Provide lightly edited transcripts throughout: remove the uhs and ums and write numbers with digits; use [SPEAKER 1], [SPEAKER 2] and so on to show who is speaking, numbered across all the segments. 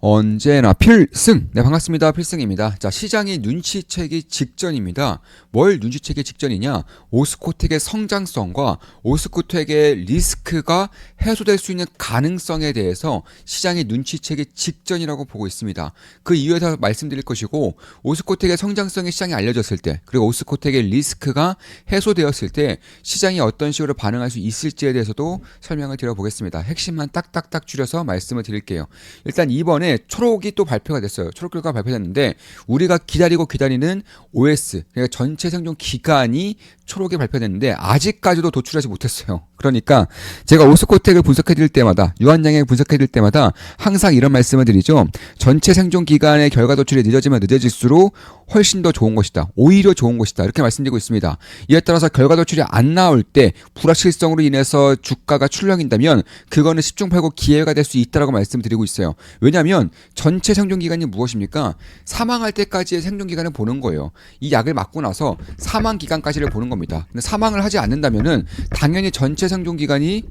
[SPEAKER 1] 언제나 필승! 네, 반갑습니다. 필승입니다. 자, 시장이 눈치채기 직전입니다. 뭘 눈치채기 직전이냐? 오스코텍의 성장성과 오스코텍의 리스크가 해소될 수 있는 가능성에 대해서 시장이 눈치채기 직전이라고 보고 있습니다. 그 이유에서 말씀드릴 것이고, 오스코텍의 성장성이 시장에 알려졌을 때, 그리고 오스코텍의 리스크가 해소되었을 때 시장이 어떤 식으로 반응할 수 있을지에 대해서도 설명을 드려보겠습니다. 핵심만 딱딱딱 줄여서 말씀을 드릴게요. 일단 이번에 초록이 또 발표가 됐어요. 초록 결과가 발표됐는데 우리가 기다리는 OS, 그러니까 전체 생존 기간이 초록이 발표됐는데 아직까지도 도출하지 못했어요. 그러니까 제가 오스코텍을 분석해 드릴 때마다, 유한양액 분석해 드릴 때마다 항상 이런 말씀을 드리죠. 전체 생존 기간의 결과 도출이 늦어지면 늦어질수록 훨씬 더 좋은 것이다. 오히려 좋은 것이다. 이렇게 말씀드리고 있습니다. 이에 따라서 결과 도출이 안 나올 때 불확실성으로 인해서 주가가 출렁인다면 그거는 10중 8구 기회가 될 수 있다라고 말씀드리고 있어요. 왜냐하면 전체 생존 기간이 무엇입니까? 사망할 때까지의 생존 기간을 보는 거예요. 이 약을 맞고 나서 사망 기간까지를 보는 겁니다. 근데 사망을 하지 않는다면은 당연히 전체 생존 기간이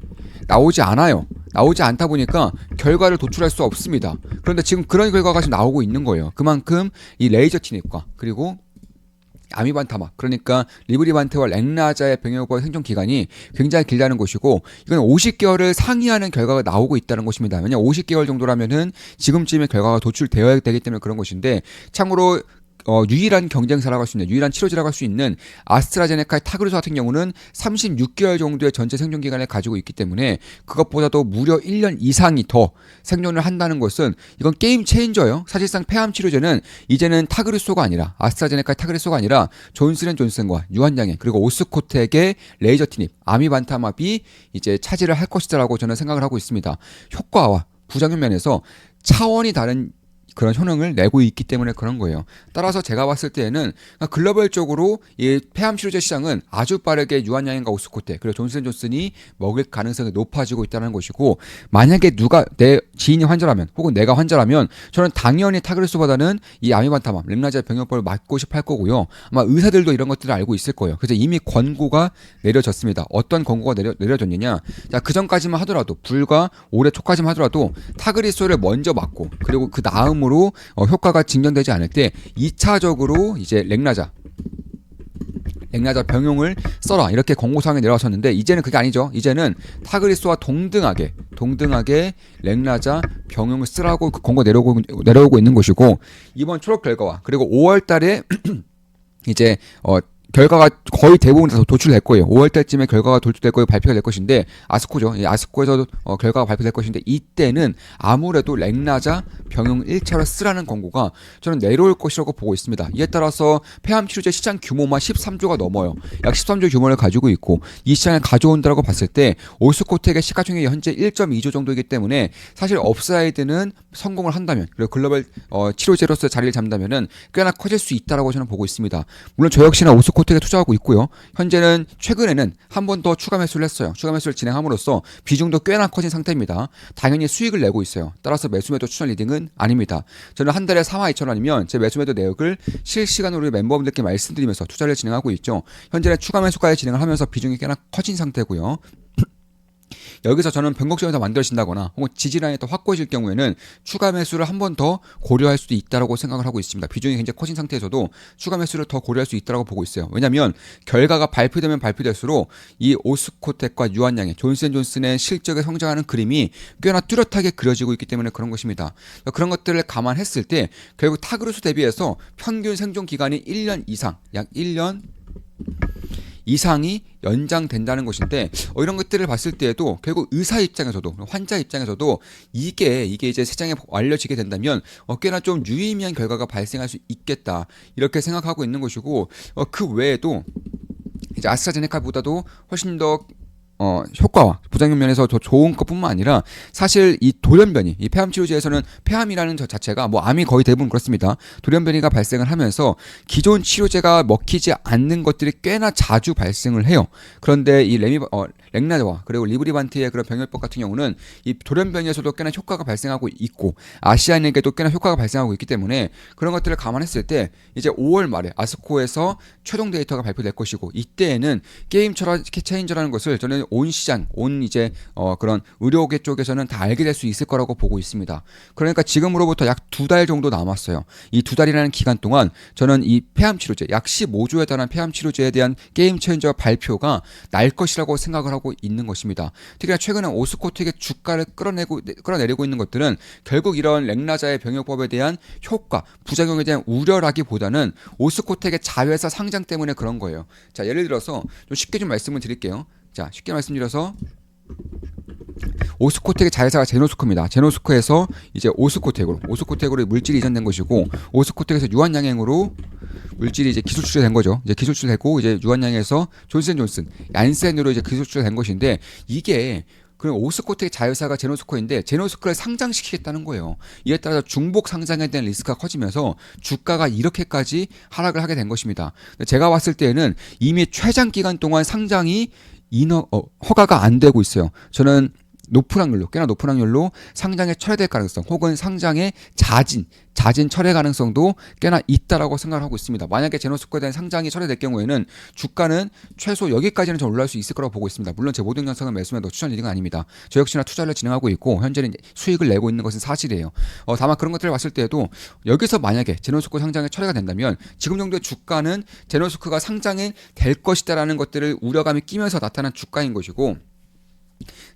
[SPEAKER 1] 나오지 않아요. 나오지 않다 보니까 결과를 도출할 수 없습니다. 그런데 지금 그런 결과가 지금 나오고 있는 거예요. 그만큼 이 레이저 티닙과 그리고 아미반타마, 그러니까 리브리반테와 랭라자의 병역보호 생존 기간이 굉장히 길다는 것이고, 이건 50개월을 상회하는 결과가 나오고 있다는 것입니다. 왜냐하면 50개월 정도라면은 지금쯤에 결과가 도출되어야 되기 때문에 그런 것인데, 참고로 유일한 경쟁사라고 할 수 있는, 유일한 치료제라고 할 수 있는 아스트라제네카의 타그루스 같은 경우는 36개월 정도의 전체 생존 기간을 가지고 있기 때문에 그것보다도 무려 1년 이상이 더 생존을 한다는 것은 이건 게임 체인저예요. 사실상 폐암 치료제는 이제는 타그루스가 아니라, 아스트라제네카의 타그루스가 아니라 존슨앤존슨과 유한양액 그리고 오스코텍의 레이저 티닙, 아미반타마비 이제 차지를 할 것이다라고 저는 생각을 하고 있습니다. 효과와 부작용 면에서 차원이 다른 그런 효능을 내고 있기 때문에 그런 거예요. 따라서 제가 봤을 때에는 글로벌적으로 이 폐암 치료제 시장은 아주 빠르게 유한양액과 오스코텍 그리고 존슨앤존슨이 먹을 가능성이 높아지고 있다는 것이고, 만약에 누가 내 지인이 환자라면 혹은 내가 환자라면 저는 당연히 타그루스보다는 이 아미반타마, 렘라자 병역법을 맞고 싶어 할 거고요. 아마 의사들도 이런 것들을 알고 있을 거예요. 그래서 이미 권고가 내려졌습니다. 어떤 권고가 내려졌느냐? 자, 그 전까지만 하더라도, 불과 올해 초까지만 하더라도 타그리소를 먼저 맞고 그리고 그 다음으로 효과가 증명되지 않을 때 2차적으로 이제 랭라자 병용을 써라, 이렇게 권고사항이 내려왔었는데, 이제는 그게 아니죠. 이제는 타그리스와 동등하게 랭라자 병용을 쓰라고 그 권고 내려오고 있는 것이고, 이번 초록 결과와 그리고 5월 달에 이제 결과가 거의 대부분 다 도출될 거예요. 5월 달쯤에 결과가 도출될 거예요. 발표가 될 것인데, 아스코죠. 아스코에서도 결과가 발표될 것인데, 이때는 아무래도 랭라자 병용 1차로 쓰라는 권고가 저는 내려올 것이라고 보고 있습니다. 이에 따라서 폐암 치료제 시장 규모만 13조가 넘어요. 약 13조 규모를 가지고 있고, 이 시장을 가져온다고 봤을 때 오스코텍의 시가총액이 현재 1.2조 정도이기 때문에 사실 업사이드는 성공을 한다면, 그리고 글로벌 치료제로서의 자리를 잡는다면은 꽤나 커질 수 있다라고 저는 보고 있습니다. 물론 저 역시나 오스코텍에 투자하고 있고요. 현재는 최근에는 한 번 더 추가 매수를 했어요. 추가 매수를 진행함으로써 비중도 꽤나 커진 상태입니다. 당연히 수익을 내고 있어요. 따라서 매수매도 추천 리딩은 아닙니다. 저는 한 달에 42,000원이면 제 매수매도 내역을 실시간으로 우리 멤버분들께 말씀드리면서 투자를 진행하고 있죠. 현재는 추가 매수까지 진행을 하면서 비중이 꽤나 커진 상태고요. 여기서 저는 변곡점에서 만들어진다거나 혹은 지지라인이 더 확고해질 경우에는 추가 매수를 한 번 더 고려할 수도 있다고 생각을 하고 있습니다. 비중이 굉장히 커진 상태에서도 추가 매수를 더 고려할 수 있다고 보고 있어요. 왜냐하면 결과가 발표되면 발표될수록 이 오스코텍과 유한양의 존슨앤존슨의 실적에 성장하는 그림이 꽤나 뚜렷하게 그려지고 있기 때문에 그런 것입니다. 그런 것들을 감안했을 때 결국 타그루스 대비해서 평균 생존 기간이 1년 이상, 약 1년 이상이 연장된다는 것인데, 이런 것들을 봤을 때에도 결국 의사 입장에서도 환자 입장에서도 이게 이제 세상에 알려지게 된다면 꽤나 좀 유의미한 결과가 발생할 수 있겠다, 이렇게 생각하고 있는 것이고, 그 외에도 이제 아스트라제네카보다도 훨씬 더 효과와 부작용 면에서 더 좋은 것뿐만 아니라, 사실 이 돌연변이, 이 폐암 치료제에서는 폐암이라는 저 자체가 암이 거의 대부분 그렇습니다. 돌연변이가 발생을 하면서 기존 치료제가 먹히지 않는 것들이 꽤나 자주 발생을 해요. 그런데 이 랭라자와 그리고 리브리반트의 그런 병역법 같은 경우는 이 돌연변이에서도 꽤나 효과가 발생하고 있고, 아시안에게도 꽤나 효과가 발생하고 있기 때문에 그런 것들을 감안했을 때 이제 5월 말에 아스코에서 최종 데이터가 발표될 것이고, 이때에는 게임 체인저라는 것을 저는 온 시장, 온 이제 그런 의료계 쪽에서는 다 알게 될 수 있을 거라고 보고 있습니다. 그러니까 지금으로부터 약 2달 정도 남았어요. 이 2달이라는 기간 동안 저는 이 폐암 치료제, 약 15조에 달하는 폐암 치료제에 대한 게임 체인저 발표가 날 것이라고 생각을 하고 있는 것입니다. 특히나 최근에 오스코텍의 주가를 끌어내리고 있는 것들은 결국 이런 렉나자의 병역법에 대한 효과, 부작용에 대한 우려라기보다는 오스코텍의 자회사 상장 때문에 그런 거예요. 자, 예를 들어서 좀 쉽게 좀 말씀을 드릴게요. 자, 쉽게 말씀드려서 오스코텍의 자회사가 제노스코입니다. 제노스코에서 이제 오스코텍으로 물질이 이전된 것이고, 오스코텍에서 유한양행으로 물질이 이제 기술 출시된 거죠. 이제 기술 출시되고 이제 유한양에서 존슨존슨, 얀센으로 이제 기술 출시된 것인데, 이게 그럼 오스코텍의 자회사가 제노스코인데 제노스코를 상장시키겠다는 거예요. 이에 따라서 중복 상장에 대한 리스크가 커지면서 주가가 이렇게까지 하락을 하게 된 것입니다. 제가 봤을 때는 이미 최장 기간 동안 상장이 허가가 안 되고 있어요. 저는 꽤나 높은 확률로 상장에 철회될 가능성, 혹은 상장의 자진 철회 가능성도 꽤나 있다라고 생각을 하고 있습니다. 만약에 제노스코에 대한 상장이 철회될 경우에는 주가는 최소 여기까지는 좀 올라갈 수 있을 거라고 보고 있습니다. 물론 제 모든 영상을 매수해도 추천 리딩은 아닙니다. 저 역시나 투자를 진행하고 있고 현재는 수익을 내고 있는 것은 사실이에요. 다만 그런 것들을 봤을 때도 여기서 만약에 제노스코 상장이 철회가 된다면 지금 정도의 주가는 제노스코가 상장이 될 것이다라는 것들을 우려감이 끼면서 나타난 주가인 것이고,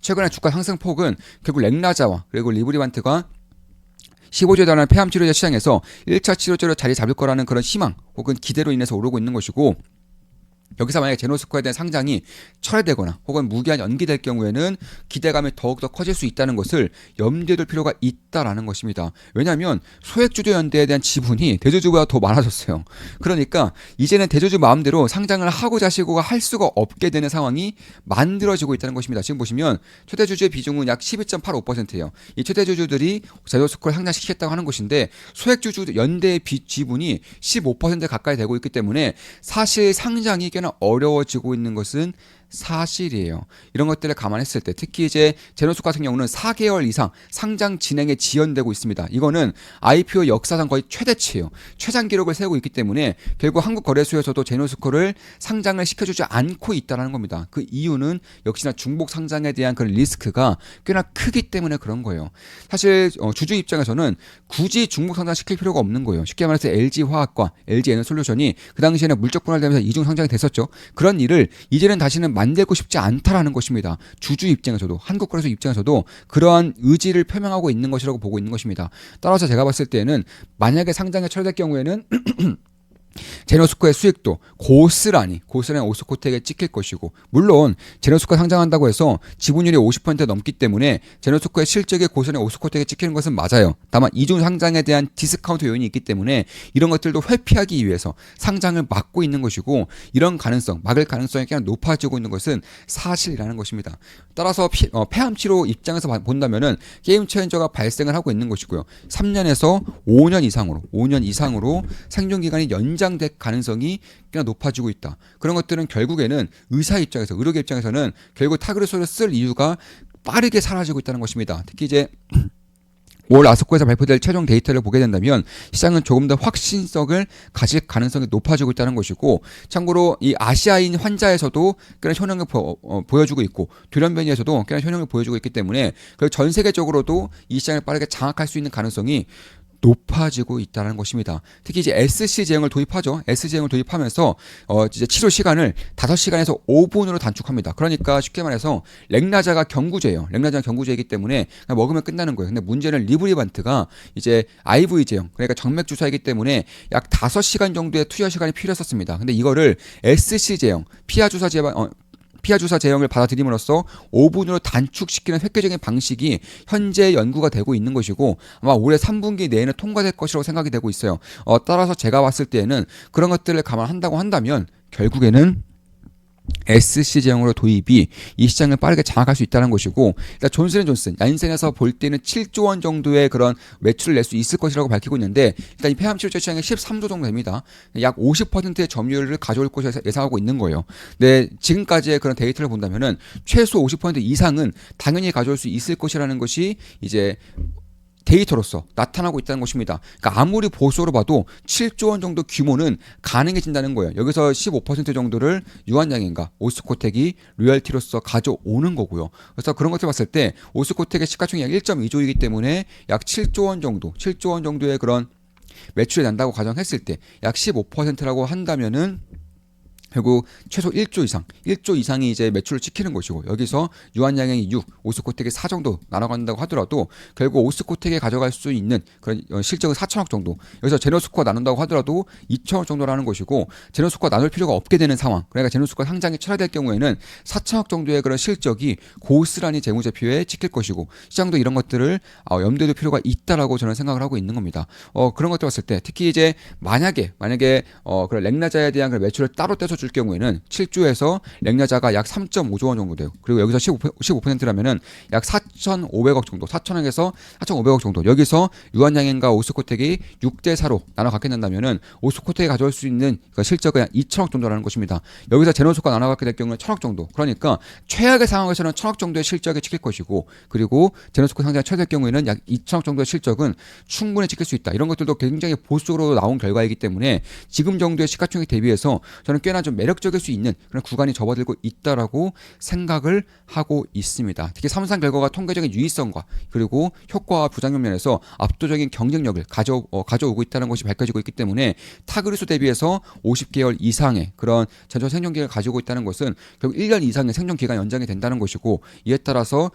[SPEAKER 1] 최근에 주가 상승폭은 결국 렉나자와 그리고 리브리반트가 15조에 달하는 폐암 치료제 시장에서 1차 치료제로 자리 잡을 거라는 그런 희망 혹은 기대로 인해서 오르고 있는 것이고, 여기서 만약에 제노스코에 대한 상장이 철회되거나 혹은 무기한 연기될 경우에는 기대감이 더욱더 커질 수 있다는 것을 염두에 둘 필요가 있다라는 것입니다. 왜냐하면 소액주주 연대에 대한 지분이 대주주보다 더 많아졌어요. 그러니까 이제는 대주주 마음대로 상장을 하고자 시고가 할 수가 없게 되는 상황이 만들어지고 있다는 것입니다. 지금 보시면 최대주주의 비중은 약 12.85%예요. 이 최대주주들이 제노스코를 상장시키겠다고 하는 것인데 소액주주 연대의 지분이 15% 가까이 되고 있기 때문에 사실 상장이 꽤나 어려워지고 있는 것은 사실이에요. 이런 것들을 감안했을 때 특히 이제 제노스코 같은 경우는 4개월 이상 상장 진행에 지연되고 있습니다. 이거는 IPO 역사상 거의 최대치예요. 최장 기록을 세우고 있기 때문에 결국 한국거래소에서도 제노스코를 상장을 시켜주지 않고 있다는 겁니다. 그 이유는 역시나 중복 상장에 대한 그런 리스크가 꽤나 크기 때문에 그런 거예요. 사실 주주 입장에서는 굳이 중복 상장 시킬 필요가 없는 거예요. 쉽게 말해서 LG화학과 LG에너솔루션이 그 당시에는 물적 분할되면서 이중 상장이 됐었죠. 그런 일을 이제는 다시는 만들고 싶지 않다라는 것입니다. 주주 입장에서도, 한국거래소 입장에서도 그러한 의지를 표명하고 있는 것이라고 보고 있는 것입니다. 따라서 제가 봤을 때는 만약에 상장에 철회될 경우에는 제노스코의 수익도 고스란히 오스코텍에 찍힐 것이고, 물론 제노스코가 상장한다고 해서 지분율이 50% 넘기 때문에 제노스코의 실적이 고스란히 오스코텍에 찍히는 것은 맞아요. 다만 이중 상장에 대한 디스카운트 요인이 있기 때문에 이런 것들도 회피하기 위해서 상장을 막고 있는 것이고, 이런 막을 가능성이 꽤나 높아지고 있는 것은 사실이라는 것입니다. 따라서 폐암 치료 입장에서 본다면은 게임 체인저가 발생을 하고 있는 것이고요. 3년에서 5년 이상으로 생존 기간이 연장될 가능성이 꽤나 높아지고 있다. 그런 것들은 결국에는 의료계 입장에서는 결국 타그르소를 쓸 이유가 빠르게 사라지고 있다는 것입니다. 특히 이제 올 아스코에서 발표될 최종 데이터를 보게 된다면 시장은 조금 더 확신성을 가질 가능성이 높아지고 있다는 것이고, 참고로 이 아시아인 환자에서도 꽤나 효능을 보여주고 있고 돌연변이에서도 꽤나 효능을 보여주고 있기 때문에 전 세계적으로도 이 시장을 빠르게 장악할 수 있는 가능성이 높아지고 있다는 것입니다. 특히 이제 SC 제형을 도입하죠. SC 제형을 도입하면서 이제 치료 시간을 5시간에서 5분으로 단축합니다. 그러니까 쉽게 말해서 렉나자가 경구제예요. 렉나자가 경구제이기 때문에 그냥 먹으면 끝나는 거예요. 근데 문제는 리브리반트가 이제 IV 제형, 그러니까 정맥 주사이기 때문에 약 5시간 정도의 투여 시간이 필요했었습니다. 근데 이거를 SC 제형, 피하 주사 제형을 받아들임으로써 5분으로 단축시키는 획기적인 방식이 현재 연구가 되고 있는 것이고, 아마 올해 3분기 내에는 통과될 것이라고 생각이 되고 있어요. 따라서 제가 봤을 때에는 그런 것들을 감안한다고 한다면 결국에는 SC 제형으로 도입이 이 시장을 빠르게 장악할 수 있다는 것이고, 일단 존슨앤존슨 얀센에서 볼 때는 7조 원 정도의 그런 매출을 낼 수 있을 것이라고 밝히고 있는데, 일단 이 폐암 치료제 시장이 13조 정도 됩니다. 약 50%의 점유율을 가져올 것을 예상하고 있는 거예요. 근데 지금까지의 그런 데이터를 본다면은 최소 50% 이상은 당연히 가져올 수 있을 것이라는 것이 이제 데이터로서 나타나고 있다는 것입니다. 그러니까 아무리 보수로 봐도 7조 원 정도 규모는 가능해진다는 거예요. 여기서 15% 정도를 유한양행과 오스코텍이 로열티로서 가져오는 거고요. 그래서 그런 것들 봤을 때 오스코텍의 시가총액 약 1.2조이기 때문에 약 7조 원 정도, 7조 원 정도의 그런 매출이 난다고 가정했을 때 약 15%라고 한다면은 결국 최소 1조 이상, 1조 이상이 이제 매출을 찍히는 것이고, 여기서 유한양행이 6, 오스코텍이 4 정도 나눠간다고 하더라도 결국 오스코텍이 가져갈 수 있는 그런 실적은 4천억 정도. 여기서 제노스코가 나눈다고 하더라도 2천억 정도라는 것이고, 제노스코가 나눌 필요가 없게 되는 상황. 그러니까 제노스코가 상장이 철회될 경우에는 4천억 정도의 그런 실적이 고스란히 재무제표에 찍힐 것이고, 시장도 이런 것들을 염두에 둘 필요가 있다라고 저는 생각을 하고 있는 겁니다. 그런 것들 봤을 때 특히 이제 만약에 그런 렉나자에 대한 그런 매출을 따로 떼서 줄 경우에는 7주에서 렉나자가 약 3.5조 원 정도 돼요. 그리고 여기서 15%라면은 약 4,500억 정도, 4천억에서 4,500억 정도. 여기서 유한양행과 오스코텍이 6대 4로 나눠 갖게 된다면은 오스코텍이 가져올 수 있는 실적은 약 2천억 정도라는 것입니다. 여기서 제노스코가 나눠 갖게 될 경우는 1,000억 정도. 그러니까 최악의 상황에서는 1,000억 정도의 실적이 찍힐 것이고, 그리고 제노스코 상장이 처될 경우에는 약 2천억 정도의 실적은 충분히 찍힐 수 있다. 이런 것들도 굉장히 보수적으로 나온 결과이기 때문에 지금 정도의 시가총액 대비해서 저는 꽤나 좀 매력적일 수 있는 그런 구간이 접어들고 있다라고 생각을 하고 있습니다. 특히 삼상 결과가 통계적인 유의성과 그리고 효과와 부작용 면에서 압도적인 경쟁력을 가져오고 있다는 것이 밝혀지고 있기 때문에 타그리수 대비해서 50개월 이상의 그런 전체 생존기간을 가지고 있다는 것은 결국 1년 이상의 생존기간 연장이 된다는 것이고, 이에 따라서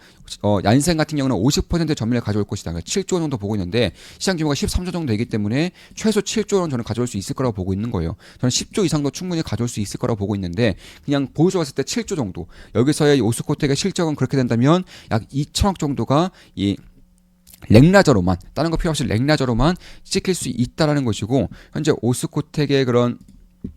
[SPEAKER 1] 얀센 같은 경우는 50% 전밀을 가져올 것이다. 그러니까 7조 원 정도 보고 있는데 시장 규모가 13조 정도 되기 때문에 최소 7조 원 저는 가져올 수 있을 거라고 보고 있는 거예요. 저는 10조 이상도 충분히 가져올 수 있을 거라고 보고 있는데, 그냥 보여줘 봤을 때 7조 정도, 여기서의 오스코텍의 실적은 그렇게 된다면 약 2천억 정도가 이 렉나자로만, 다른 거 필요 없이 렉나자로만 찍힐 수 있다라는 것이고, 현재 오스코텍의 그런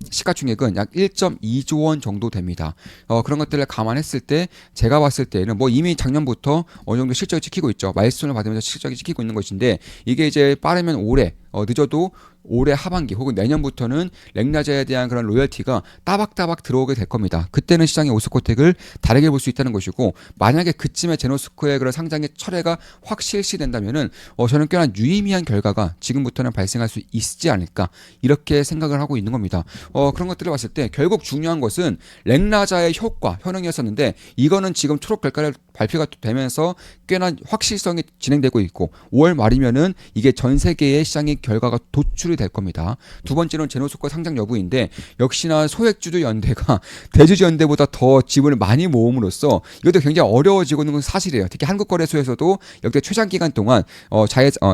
[SPEAKER 1] 시가총액은 약 1.2조 원 정도 됩니다. 그런 것들을 감안했을 때 제가 봤을 때는 뭐 이미 작년부터 어느 정도 실적이 찍히고 있죠. 마일스톤을 받으면서 실적이 찍히고 있는 것인데, 이게 이제 빠르면 올해, 늦어도 올해 하반기 혹은 내년부터는 렉나자에 대한 그런 로열티가 따박따박 들어오게 될 겁니다. 그때는 시장의 오스코텍을 다르게 볼 수 있다는 것이고, 만약에 그쯤에 제노스코의 그런 상장의 철회가 확 실시된다면은 저는 꽤나 유의미한 결과가 지금부터는 발생할 수 있지 않을까, 이렇게 생각을 하고 있는 겁니다. 그런 것들을 봤을 때 결국 중요한 것은 렉나자의 효능이었었는데, 이거는 지금 초록 결과를 발표가 되면서 꽤나 확실성이 진행되고 있고, 5월 말이면은 이게 전 세계의 시장의 결과가 도출이 될 겁니다. 두 번째는 제노스코 상장 여부인데, 역시나 소액주주 연대가 대주주 연대보다 더 지분을 많이 모음으로써 이것도 굉장히 어려워지고 있는 건 사실이에요. 특히 한국거래소에서도 역대 최장 기간 동안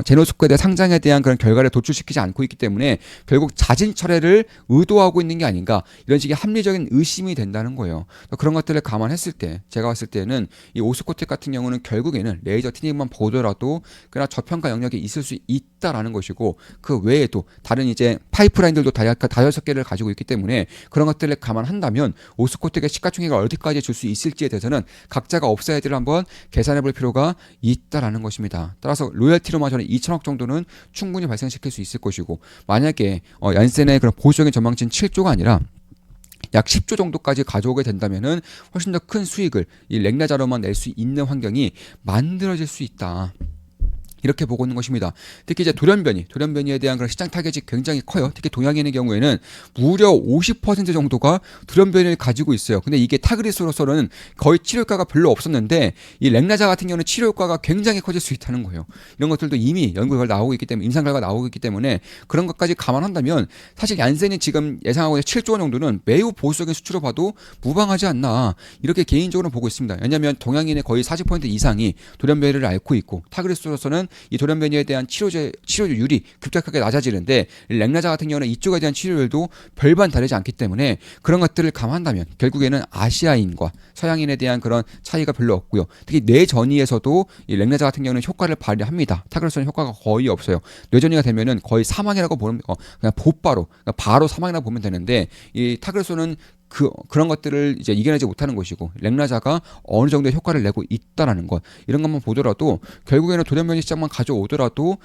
[SPEAKER 1] 제노스코에 대한 상장에 대한 그런 결과를 도출시키지 않고 있기 때문에 결국 자진 철회를 의도하고 있는 게 아닌가, 이런 식의 합리적인 의심이 된다는 거예요. 그런 것들을 감안했을 때 제가 봤을 때는 이 오스코텍 같은 경우는 결국에는 레이저 티닉만 보더라도 꽤나 저평가 영역이 있을 수 있다라는 것이고, 그 외에도 다른 이제 파이프라인들도 다여섯 개를 가지고 있기 때문에 그런 것들을 감안한다면 오스코텍의 시가총액을 어디까지 줄 수 있을지에 대해서는 각자가 업사이드를 한번 계산해 볼 필요가 있다라는 것입니다. 따라서 로열티로만 저는 2천억 정도는 충분히 발생시킬 수 있을 것이고, 만약에 얀센의 그런 보수적인 전망치는 7조가 아니라 약 10조 정도까지 가져오게 된다면은 훨씬 더 큰 수익을 이 렉나자로만 낼 수 있는 환경이 만들어질 수 있다, 이렇게 보고 있는 것입니다. 특히 이제 돌연변이에 대한 그런 시장 타겟이 굉장히 커요. 특히 동양인의 경우에는 무려 50% 정도가 돌연변이를 가지고 있어요. 근데 이게 타그리스로서는 거의 치료 효과가 별로 없었는데, 이 렉나자 같은 경우는 치료 효과가 굉장히 커질 수 있다는 거예요. 이런 것들도 이미 연구 결과 나오고 있기 때문에, 임상 결과 나오고 있기 때문에 그런 것까지 감안한다면 사실 얀센이 지금 예상하고 있는 7조 원 정도는 매우 보수적인 수치로 봐도 무방하지 않나, 이렇게 개인적으로 보고 있습니다. 왜냐하면 동양인의 거의 40% 이상이 돌연변이를 앓고 있고, 타그리스로서는 이 돌연변이에 대한 치료율이 급격하게 낮아지는데, 렉나자 같은 경우는 이쪽에 대한 치료율도 별반 다르지 않기 때문에 그런 것들을 감안한다면 결국에는 아시아인과 서양인에 대한 그런 차이가 별로 없고요. 특히 뇌전이에서도 이 렉나자 같은 경우는 효과를 발휘합니다. 타그리스는 효과가 거의 없어요. 뇌전이가 되면은 거의 사망이라고 보면 그냥 곧바로, 그러니까 바로 사망이라고 보면 되는데, 이 타그리스는 그런 것들을 이제 이겨내지 못하는 것이고 렉라자가 어느 정도의 효과를 내고 있다라는 것 이런 것만 보더라도 결국에는 돌연변이 시장만 가져오더라도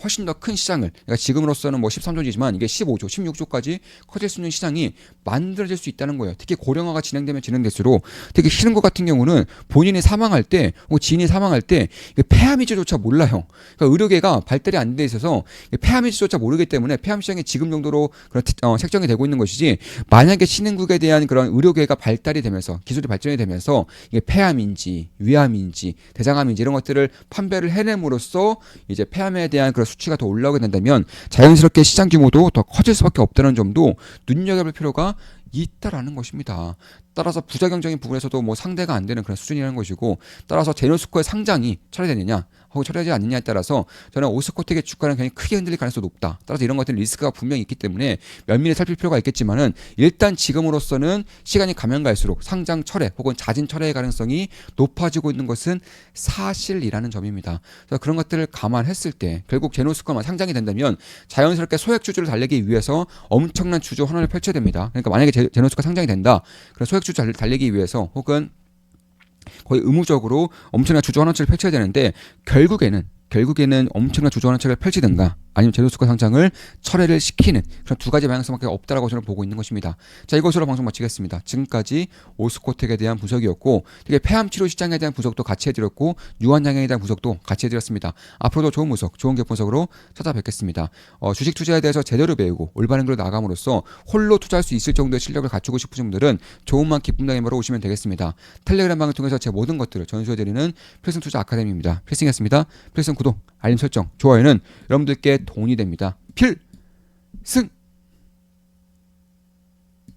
[SPEAKER 1] 훨씬 더 큰 시장을 그러니까 지금으로서는 뭐 13조지만 이게 15조, 16조까지 커질 수 있는 시장이 만들어질 수 있다는 거예요. 특히 고령화가 진행되면 진행될수록 특히 싫은 것 같은 경우는 본인이 사망할 때 혹은 지인이 사망할 때 폐암 이주조차 몰라요. 그러니까 의료계가 발달이 안 돼 있어서 폐암 이주조차 모르기 때문에 폐암 시장이 지금 정도로 그런 책정이 되고 있는 것이지 만약에 신흥국에 대한 그런 의료계가 발달이 되면서 기술이 발전이 되면서 이게 폐암인지 위암인지 대장암인지 이런 것들을 판별을 해냄으로써 이제 폐암에 대한 그런 수치가 더 올라오게 된다면 자연스럽게 시장 규모도 더 커질 수밖에 없다는 점도 눈여겨볼 필요가 있다라는 것입니다. 따라서 부작용적인 부분에서도 뭐 상대가 안 되는 그런 수준이라는 것이고 따라서 제노스코의 상장이 처리되느냐 혹은 처리하지 않느냐에 따라서 저는 오스코텍의 주가는 굉장히 크게 흔들릴 가능성이 높다. 따라서 이런 것들은 리스크가 분명히 있기 때문에 면밀히 살필 필요가 있겠지만은 일단 지금으로서는 시간이 가면 갈수록 상장 철회 혹은 자진 철회의 가능성이 높아지고 있는 것은 사실이라는 점입니다. 그래서 그런 것들을 감안했을 때 결국 제노스코만 상장이 된다면 자연스럽게 소액 주주를 달래기 위해서 엄청난 주주 환원을 펼쳐야 됩니다. 그러니까 만약에 제노스코가 상장이 된다. 그런 소액 주주 달래기 위해서 혹은 거의 의무적으로 엄청난 주주 환원책을 펼쳐야 되는데 결국에는 엄청난 주주 환원책을 펼치든가 아니면 제노스코 상장을 철회를 시키는 그런 두 가지 방향성밖에 없다라고 저는 보고 있는 것입니다. 자, 이것으로 방송 마치겠습니다. 지금까지 오스코텍에 대한 분석이었고 되게 폐암 치료 시장에 대한 분석도 같이 해드렸고 유한 양행에 대한 분석도 같이 해드렸습니다. 앞으로도 좋은 분석, 좋은 기업 분석으로 찾아뵙겠습니다. 주식 투자에 대해서 제대로 배우고 올바른 길로 나감으로써 홀로 투자할 수 있을 정도의 실력을 갖추고 싶으신 분들은 좋은만 기쁨당에 바로 오시면 되겠습니다. 텔레그램 방을 통해서 제 모든 것들을 전수해드리는 필승 투자 아카데미입니다. 필승이었습니다. 필승 구독, 알림 설정, 좋아요는 여러분들께 돈이 됩니다. 필승!